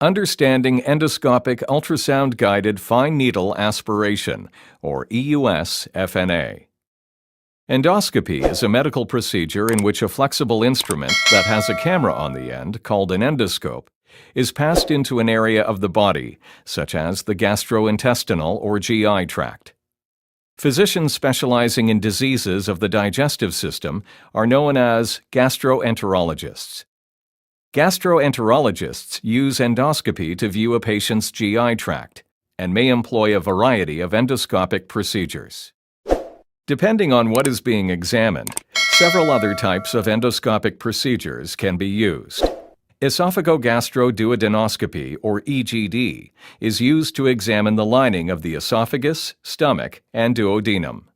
Understanding endoscopic ultrasound-guided fine needle aspiration, or EUS FNA. Endoscopy is a medical procedure in which a flexible instrument that has a camera on the end, called an endoscope, is passed into an area of the body, such as the gastrointestinal or GI tract. Physicians specializing in diseases of the digestive system are known as gastroenterologists. Gastroenterologists use endoscopy to view a patient's GI tract and may employ a variety of endoscopic procedures. Depending on what is being examined, several other types of endoscopic procedures can be used. Esophagogastroduodenoscopy, or EGD, is used to examine the lining of the esophagus, stomach, and duodenum.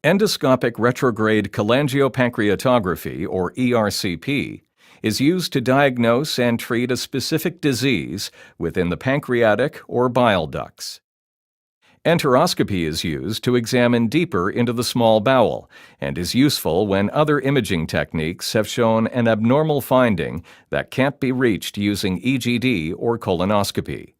Endoscopic retrograde cholangiopancreatography, or ERCP, is used to diagnose and treat a specific disease within the pancreatic or bile ducts. Enteroscopy is used to examine deeper into the small bowel and is useful when other imaging techniques have shown an abnormal finding that can't be reached using EGD or colonoscopy.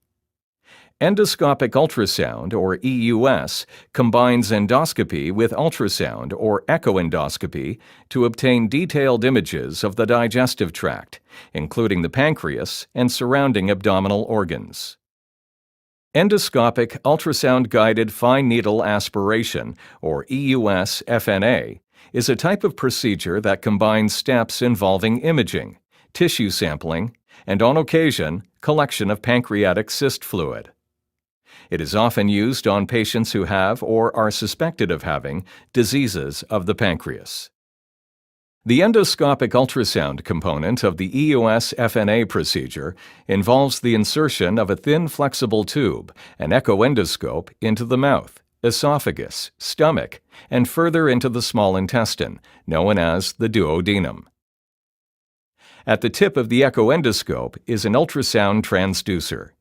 Endoscopic ultrasound, or EUS, combines endoscopy with ultrasound, or echoendoscopy, to obtain detailed images of the digestive tract, including the pancreas and surrounding abdominal organs. Endoscopic ultrasound-guided fine needle aspiration, or EUS FNA, is a type of procedure that combines steps involving imaging, tissue sampling, and on occasion, collection of pancreatic cyst fluid. It is often used on patients who have or are suspected of having diseases of the pancreas. The endoscopic ultrasound component of the EUS FNA procedure involves the insertion of a thin flexible tube, an echoendoscope, into the mouth, esophagus, stomach, and further into the small intestine, known as the duodenum. At the tip of the echoendoscope is an ultrasound transducer.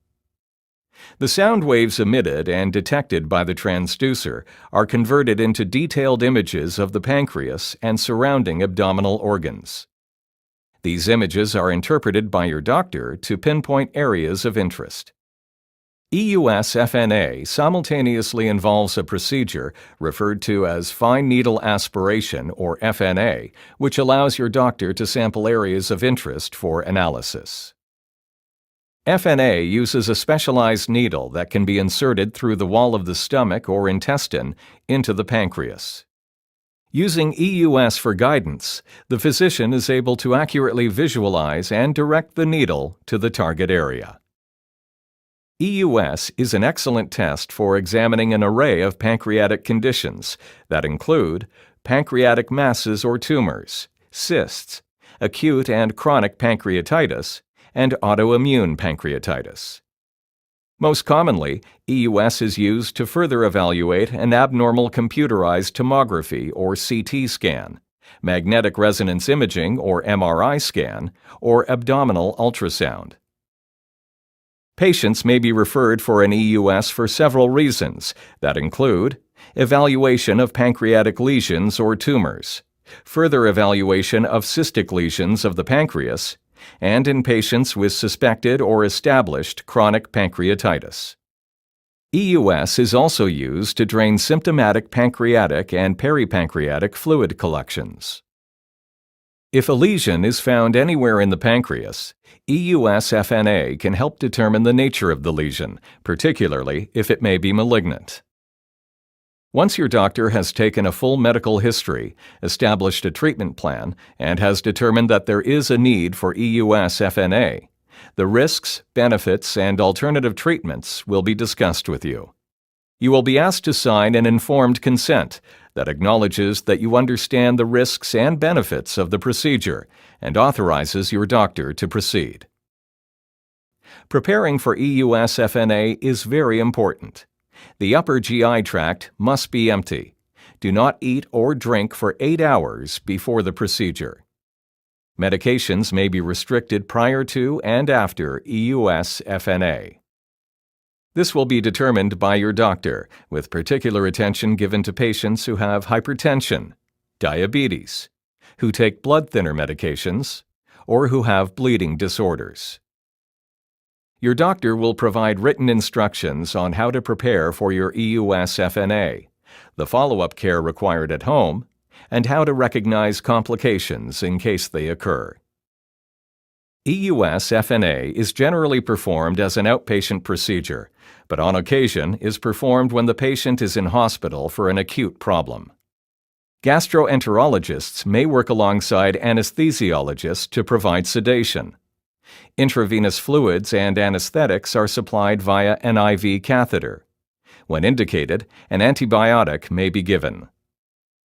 The sound waves emitted and detected by the transducer are converted into detailed images of the pancreas and surrounding abdominal organs. These images are interpreted by your doctor to pinpoint areas of interest. EUS FNA simultaneously involves a procedure referred to as fine needle aspiration, or FNA, which allows your doctor to sample areas of interest for analysis. FNA uses a specialized needle that can be inserted through the wall of the stomach or intestine into the pancreas. Using EUS for guidance, the physician is able to accurately visualize and direct the needle to the target area. EUS is an excellent test for examining an array of pancreatic conditions that include pancreatic masses or tumors, cysts, acute and chronic pancreatitis, and autoimmune pancreatitis. Most commonly, EUS is used to further evaluate an abnormal computerized tomography, or CT scan, magnetic resonance imaging, or MRI scan, or abdominal ultrasound. Patients may be referred for an EUS for several reasons that include evaluation of pancreatic lesions or tumors, further evaluation of cystic lesions of the pancreas, and in patients with suspected or established chronic pancreatitis. EUS is also used to drain symptomatic pancreatic and peripancreatic fluid collections. If a lesion is found anywhere in the pancreas, EUS FNA can help determine the nature of the lesion, particularly if it may be malignant. Once your doctor has taken a full medical history, established a treatment plan, and has determined that there is a need for EUS FNA, the risks, benefits, and alternative treatments will be discussed with you. You will be asked to sign an informed consent that acknowledges that you understand the risks and benefits of the procedure and authorizes your doctor to proceed. Preparing for EUS FNA is very important. The upper GI tract must be empty. Do not eat or drink for 8 hours before the procedure. Medications may be restricted prior to and after EUS FNA. This will be determined by your doctor, with particular attention given to patients who have hypertension, diabetes, who take blood thinner medications, or who have bleeding disorders. Your doctor will provide written instructions on how to prepare for your EUS FNA, the follow-up care required at home, and how to recognize complications in case they occur. EUS FNA is generally performed as an outpatient procedure, but on occasion is performed when the patient is in hospital for an acute problem. Gastroenterologists may work alongside anesthesiologists to provide sedation. Intravenous fluids and anesthetics are supplied via an IV catheter. When indicated, an antibiotic may be given.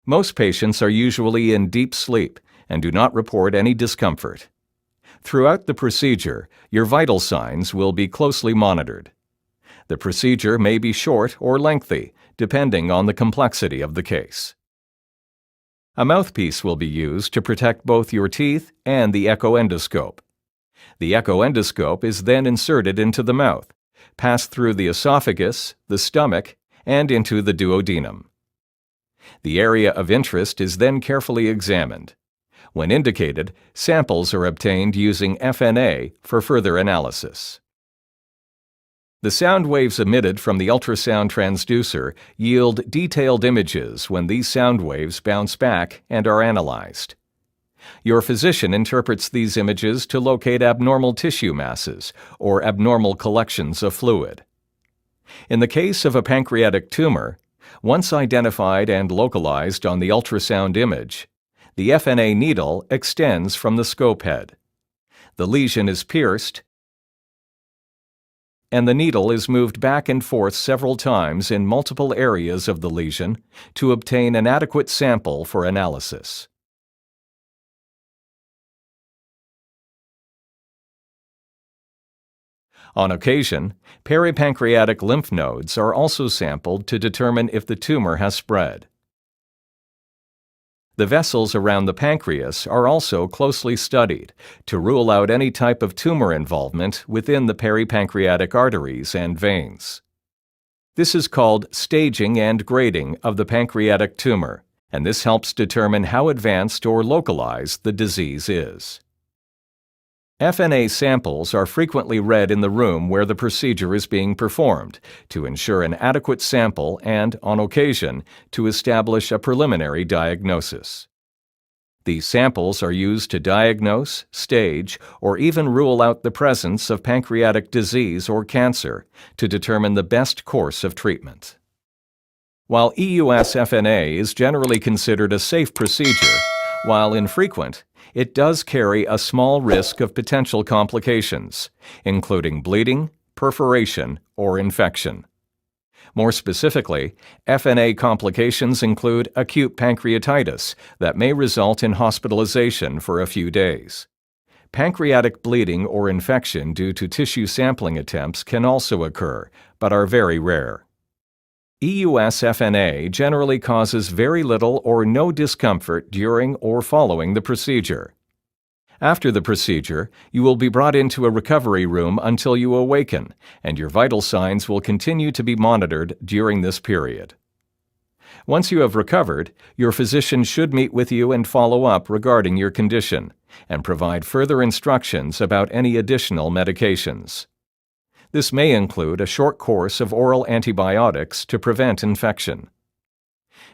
Most patients are usually in deep sleep and do not report any discomfort. Throughout the procedure, your vital signs will be closely monitored. The procedure may be short or lengthy, depending on the complexity of the case. A mouthpiece will be used to protect both your teeth and the echoendoscope. The echoendoscope is then inserted into the mouth, passed through the esophagus, the stomach, and into the duodenum. The area of interest is then carefully examined. When indicated, samples are obtained using FNA for further analysis. The sound waves emitted from the ultrasound transducer yield detailed images when these sound waves bounce back and are analyzed. Your physician interprets these images to locate abnormal tissue masses or abnormal collections of fluid. In the case of a pancreatic tumor, once identified and localized on the ultrasound image, the FNA needle extends from the scope head. The lesion is pierced, and the needle is moved back and forth several times in multiple areas of the lesion to obtain an adequate sample for analysis. On occasion, peripancreatic lymph nodes are also sampled to determine if the tumor has spread. The vessels around the pancreas are also closely studied to rule out any type of tumor involvement within the peripancreatic arteries and veins. This is called staging and grading of the pancreatic tumor, and this helps determine how advanced or localized the disease is. FNA samples are frequently read in the room where the procedure is being performed to ensure an adequate sample and, on occasion, to establish a preliminary diagnosis. These samples are used to diagnose, stage, or even rule out the presence of pancreatic disease or cancer to determine the best course of treatment. While EUS FNA is generally considered a safe procedure, while infrequent, it does carry a small risk of potential complications, including bleeding, perforation, or infection. More specifically, FNA complications include acute pancreatitis that may result in hospitalization for a few days. Pancreatic bleeding or infection due to tissue sampling attempts can also occur, but are very rare. EUS FNA generally causes very little or no discomfort during or following the procedure. After the procedure, you will be brought into a recovery room until you awaken, and your vital signs will continue to be monitored during this period. Once you have recovered, your physician should meet with you and follow up regarding your condition, and provide further instructions about any additional medications. This may include a short course of oral antibiotics to prevent infection.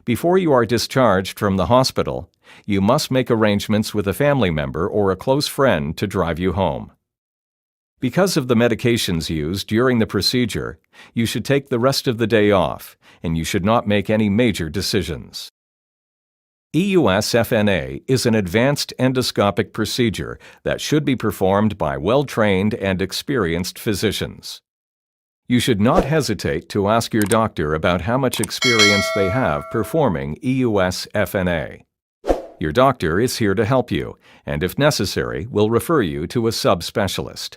Before you are discharged from the hospital, you must make arrangements with a family member or a close friend to drive you home. Because of the medications used during the procedure, you should take the rest of the day off, and you should not make any major decisions. EUS FNA is an advanced endoscopic procedure that should be performed by well-trained and experienced physicians. You should not hesitate to ask your doctor about how much experience they have performing EUS FNA. Your doctor is here to help you, and if necessary, will refer you to a subspecialist.